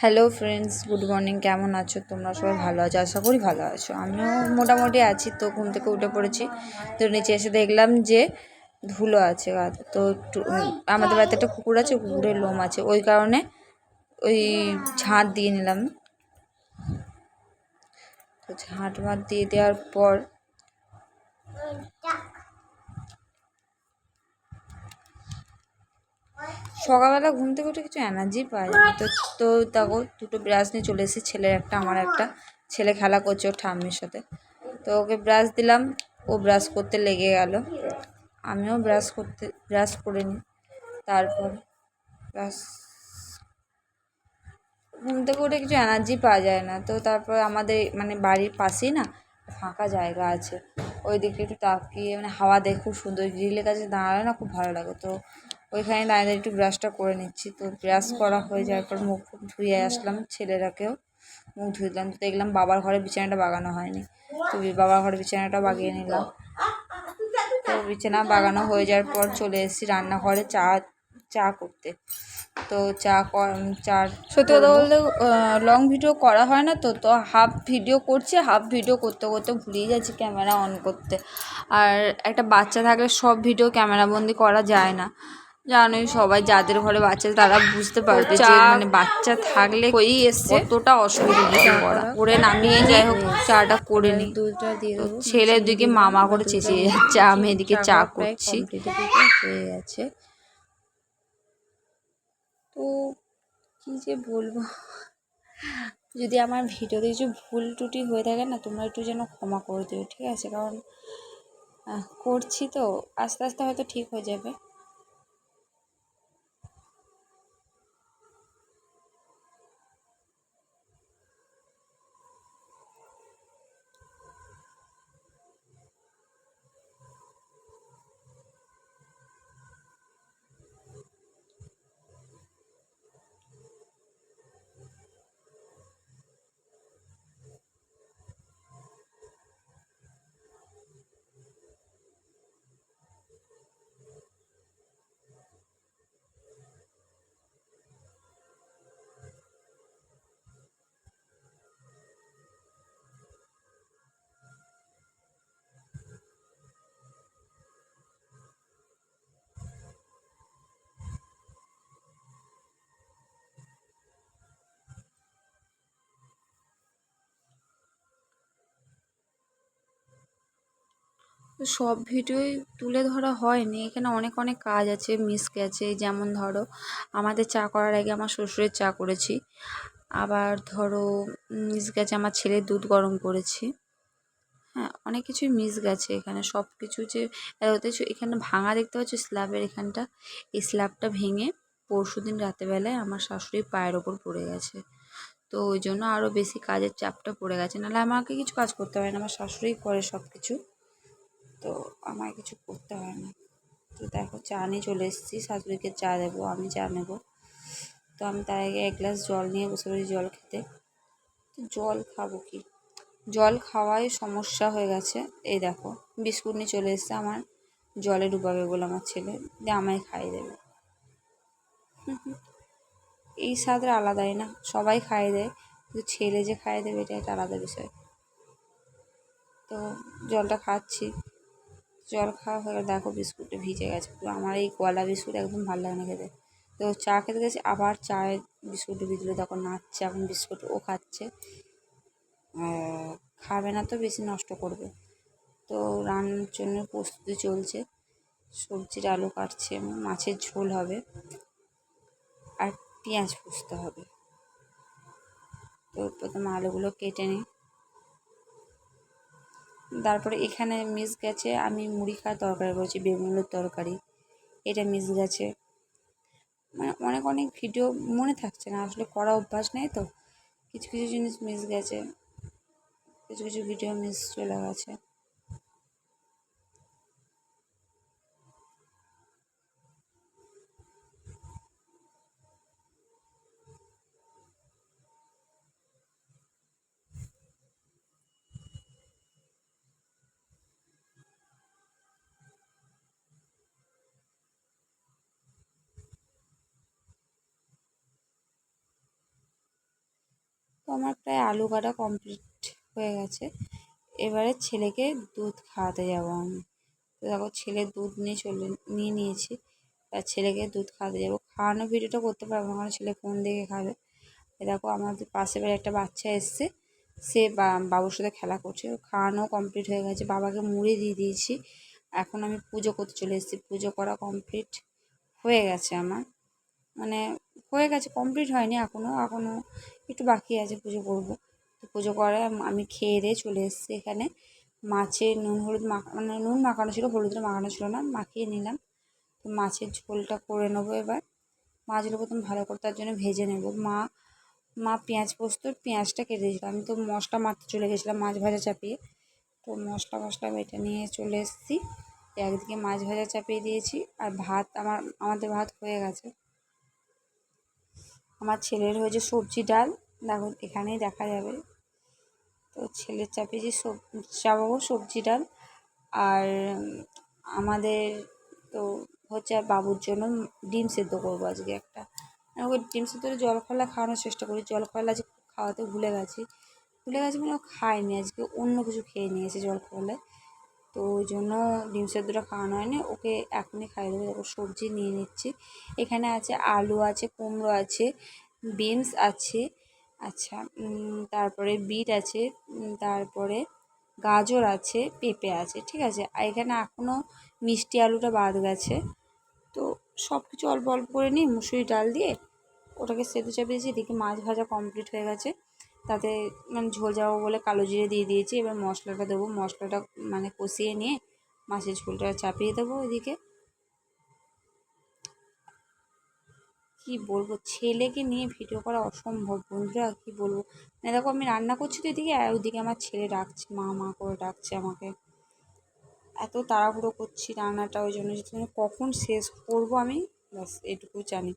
Hello friends, good morning. কেমন আছো তোমরা? সবাই ভালো আছো? আশা করি ভালো আছো। আমিও মোটামুটি আছি। তো ঘুম থেকে উঠে পড়েছি। তো নিচে এসে দেখলাম যে ধুলো আছে গাতে। তো আমাদের বাড়িতে একটা কুকুর আছে, কুকুরের লোম আছে, ওই কারণে ওই ঝাঁট দিয়ে নিলাম। তো ঝাঁট মাট দিয়ে দেওয়ার পর সকালবেলা ঘুম থেকে উঠে কিছু এনার্জি পাওয়া যায় না। তো দেখো, দুটো ব্রাশ নিয়ে চলে এসেছি, ছেলের একটা আমার একটা। ছেলে খেলা করছে ওর ঠাম্মির সাথে। তো ওকে ব্রাশ দিলাম, ও ব্রাশ করতে লেগে গেল। আমিও ব্রাশ করে নিই। তারপর ব্রাশ ঘুম থেকে উঠে কিছু এনার্জি পাওয়া যায় না। তো তারপর আমাদের বাড়ির পাশেই না ফাঁকা জায়গা আছে, ওই দিকে একটু তাকিয়ে হাওয়া দেখে খুব সুন্দর, গ্রিলের কাছে দাঁড়ালে না খুব ভালো লাগে। তো ওইখানে দাঁড়িয়ে একটু ব্রাশটা করে নিচ্ছি। তো ব্রাশ করা হয়ে যাওয়ার পর মুখ ধুয়ে আসলাম, ছেলেরাকেও মুখ ধুয়ে দিলাম। তো দেখলাম বাবার ঘরে বিছানাটা বাগানো হয়নি, তো বাবার ঘরে বিছানাটা বাগিয়ে নিলাম। তো বিছানা বাগানো হয়ে যাওয়ার পর চলে এসেছি রান্নাঘরে চা করতে। তো চা সত্যি কথা বলতে লং ভিডিও করা হয় না। তো হাফ ভিডিও করছি, হাফ ভিডিও করতে করতে ভুলেই যাচ্ছি ক্যামেরা অন করতে। আর একটা বাচ্চা থাকলে সব ভিডিও ক্যামেরাবন্দি করা যায় না, জানোই সবাই, যাদের ঘরে বাচ্চা তারা বুঝতে পারবে যে বাচ্চা থাকলে কই এসছে কতটা অসুবিধা করে নামিয়ে যাই হোক চাটা করে নিই। দুধটা দিয়ে দেবো। ছেলের দিকে মামা করে চেঁচিয়ে যাচ্ছে, আমি এদিকে চা করছি। হয়ে গেছে। তো কী যে বলবো, যদি আমার ভিডিওতে কিছু ভুল ত্রুটি হয়ে থাকে না, তোমরা একটু যেন ক্ষমা করে দিও, ঠিক আছে? কারণ করছি তো, আস্তে আস্তে হয়তো ঠিক হয়ে যাবে। তো সব ভিডিওই তুলে ধরা হয়নি, এখানে অনেক অনেক কাজ আছে, মিস গেছে। যেমন ধরো, আমাদের চা করার আগে আমার শ্বশুরের চা করেছি। আবার ধরো মিস গেছে, আমার ছেলের দুধ গরম করেছি। হ্যাঁ, অনেক কিছুই মিস গেছে এখানে। সব কিছু যে হতে এখানে ভাঙা দেখতে পাচ্ছ স্ল্যাবের এখানটা, এই স্ল্যাবটা ভেঙে পরশুদিন রাতেবেলায় আমার শাশুড়ির পায়ের ওপর পড়ে গেছে। তো ওই জন্য আরও বেশি কাজের চাপটা পড়ে গেছে, নাহলে আমাকে কিছু কাজ করতে হয় না, আমার শাশুড়িই করে সব কিছু। তো আমায় কিছু করতে হয় না। তো দেখো, চা নিয়ে চলে এসেছি, শাশুড়িকে চা দেবো, আমি চা নেবো। তো আমি তার আগে এক গ্লাস জল নিয়ে বসে পড়ি জল খেতে। তো জল খাবো কি, জল খাওয়াই সমস্যা হয়ে গেছে। এই দেখো, বিস্কুট নিয়ে চলে এসেছে, আমার জলে ডুবাবে বলে আমার ছেলে, যে আমায় খাইয়ে দেবে। এই স্বাদের আলাদাই না, সবাই খাইয়ে দেয়, কিন্তু ছেলে যে খাইয়ে দেবে এটা একটা আলাদা বিষয়। তো জলটা খাচ্ছি, জল খাওয়া হয়ে দেখো বিস্কুটটা ভিজে গেছে পুরো। আমার এই কলা বিস্কুট একদম ভালো লাগে না খেতে। তো চা খেতে গেছি, আবার চায়ের বিস্কুটে ভিজলো, তখন নাচছে এখন বিস্কুট ও খাচ্ছে। খাবে না তো বেশি নষ্ট করবে। তো রান্নার জন্য প্রস্তুতি চলছে, সবজির আলু কাটছে, মাছের ঝোল হবে আর পেঁয়াজ পুষতে হবে। তো প্রথমে আলুগুলো কেটে নিই। তারপরে এখানে মিস গেছে, আমি মুড়ি খাওয়ার তরকারি করেছি, বেগুনের তরকারি, এটা মিস গেছে। অনেক অনেক ভিডিও মনে থাকছে না, আসলে করা অভ্যাস নেই। তো কিছু কিছু জিনিস মিস গেছে, কিছু কিছু ভিডিও মিস চলে গেছে। তো আমার প্রায় আলু কাটা কমপ্লিট হয়ে গেছে। এবারে ছেলেকে দুধ খাওয়াতে যাব আমি। তো দেখো ছেলের দুধ নিয়ে নিয়েছি, আর ছেলেকে দুধ খাওয়াতে যাবো। খাওয়ানো ভিডিওটা করতে পারবো না, কারণ ছেলে ফোন দেখে খাবে। দেখো আমাদের পাশে বাড়ি একটা বাচ্চা এসছে, সে বাবুর সাথে খেলা করছে। খাওয়ানো কমপ্লিট হয়ে গেছে, বাবাকে মুড়ি দিয়ে দিয়েছি। এখন আমি পুজো করতে চলে এসেছি। পুজো করা কমপ্লিট হয়ে গেছে আমার, মানে হয়ে গেছে, কমপ্লিট হয়নি এখনও একটু বাকি আছে, পুজো করব। তো পুজো করে আমি খেয়ে দিয়ে চলে এসেছি এখানে। মাছের নুন হলুদ মানে নুন মাখানো ছিল, হলুদটা মাখানো ছিল না, মাখিয়ে নিলাম। তো মাছের ঝোলটা করে নেবো এবার। মাছগুলো প্রথম ভালো করে তার জন্য ভেজে নেব। মা পেঁয়াজটা কেটে দিয়েছিল, আমি তো মশলা মারতে চলে গেছিলাম মাছ ভাজা চাপিয়ে। তো মশলা বেটে নিয়ে চলে এসেছি। একদিকে মাছ ভাজা চাপিয়ে দিয়েছি, আর আমাদের ভাত হয়ে গেছে। আমার ছেলের হয়েছে সবজি ডাল, দেখো এখানেই দেখা যাবে। তো ছেলের চাপিয়েছি চাপাবো সবজি ডাল। আর আমাদের তো হচ্ছে আর বাবুর জন্য ডিম সেদ্ধ করবো আজকে একটা। ওকে ডিম সেদ্ধ জল খোলা খাওয়ানোর চেষ্টা করি। জল খোলা আজকে খাওয়াতে ভুলে গেছি মানে ও খায়নি, আজকে অন্য কিছু খেয়ে নিয়েছে জল খোলায়। তো ওই জন্য ডিম সেদ্ধটা খাওয়ানো হয়নি, ওকে এখনই খাইয়ে দেবো। দেখো সবজি নিয়ে নিচ্ছি। এখানে আছে আলু আছে, কুমড়ো আছে, বিনস আছে, আচ্ছা তারপরে বিট আছে, তারপরে গাজর আছে, পেঁপে আছে, ঠিক আছে। আর এখানে এখনও মিষ্টি আলুটা বাদ গেছে। তো সব কিছু অল্প অল্প করে নিই মুসুরি ডাল দিয়ে, ওটাকে সেদ্ধ চাপিয়ে দিয়েছি। এদিকে মাছ ভাজা কমপ্লিট হয়ে গেছে, তাতে মানে ঝোল যাবো বলে কালো জিরে দিয়ে দিয়েছি। এবার মশলাটা দেবো, মশলাটা মানে কষিয়ে নিয়ে মাছের ঝোলটা চাপিয়ে দেবো ওইদিকে। কি বলবো, ছেলেকে নিয়ে ভিডিও করা অসম্ভব বন্ধুরা, কি বলবো। মানে দেখো আমি রান্না করছি তো এদিকে, আর ওইদিকে আমার ছেলে ডাকছে, মা মা করে ডাকছে আমাকে। এত তাড়াহুড়ো করছি রান্নাটা, ওই জন্য যে কখন শেষ করবো আমি ব্যাস এটুকু জানি।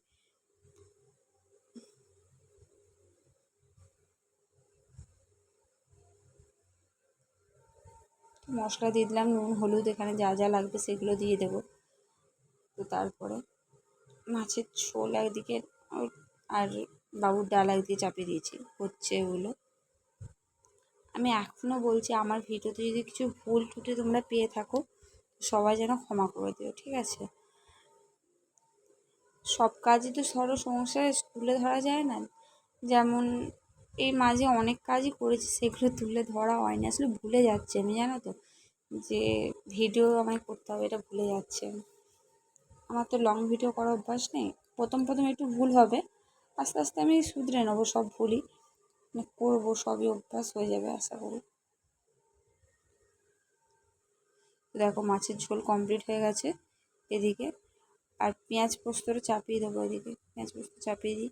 মশলা দিয়ে দিলাম, নুন হলুদ এখানে যা যা লাগবে সেগুলো দিয়ে দেবো। তো তারপরে মাছের ঝোল একদিকে, আর বাবুর ডাল একদিকে চাপিয়ে দিয়েছি, হচ্ছে এগুলো। আমি এখনও বলছি, আমার ভিডিওতে যদি কিছু ভুল টুটি তোমরা পেয়ে থাকো, সবাই যেন ক্ষমা করে দিও, ঠিক আছে। সব কাজই তো সংসারে তুলে ধরা যায় না। যেমন এই মাঝে অনেক কাজই করেছি, সেগুলো তুলে ধরা হয়নি, আসলে ভুলে যাচ্ছি আমি, জানো তো, যে ভিডিও আমায় করতে হবে, এটা ভুলে যাচ্ছে। আমার তো লং ভিডিও করার অভ্যাস নেই। প্রথম একটু ভুল হবে, আস্তে আস্তে আমি শুধরে নেবো সব ভুলই, মানে করবো, সবই অভ্যাস হয়ে যাবে আশা করি। দেখো মাছের ঝোল কমপ্লিট হয়ে গেছে এদিকে, আর পেঁয়াজ পোস্তটা চাপিয়ে দেবো এদিকে। পেঁয়াজ পোস্ত চাপিয়ে দিই।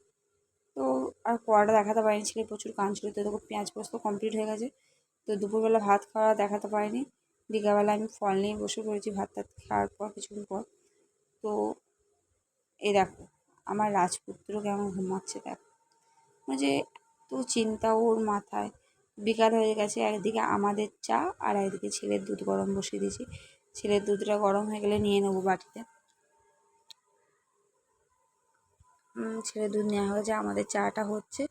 তো আর কড়াটা দেখাতে পারিনি, ছেলে প্রচুর কাঁদছিল। তো দেখো পেঁয়াজ পোস্ত কমপ্লিট হয়ে গেছে। তো দুপুরবেলা ভাত খাওয়া দেখাতে পারিনি, বিকালবেলা আমি ফল নিয়ে বসে পড়েছি ভাত টাত খাওয়ার পর কিছুক্ষণ পর। তো এই দেখো আমার রাজপুত্র কেমন ঘুমাচ্ছে, দেখো যে তো চিন্তা ওর মাথায়। বিকাল হয়ে গেছে, একদিকে আমাদের চা আর একদিকে ছেলের দুধ গরম বসিয়ে দিয়েছি। ছেলের দুধটা গরম হয়ে গেলে নিয়ে নেবো বাটিতে। ছেলের দুধ নেওয়া হয়ে যায়, আমাদের চাটা হচ্ছে।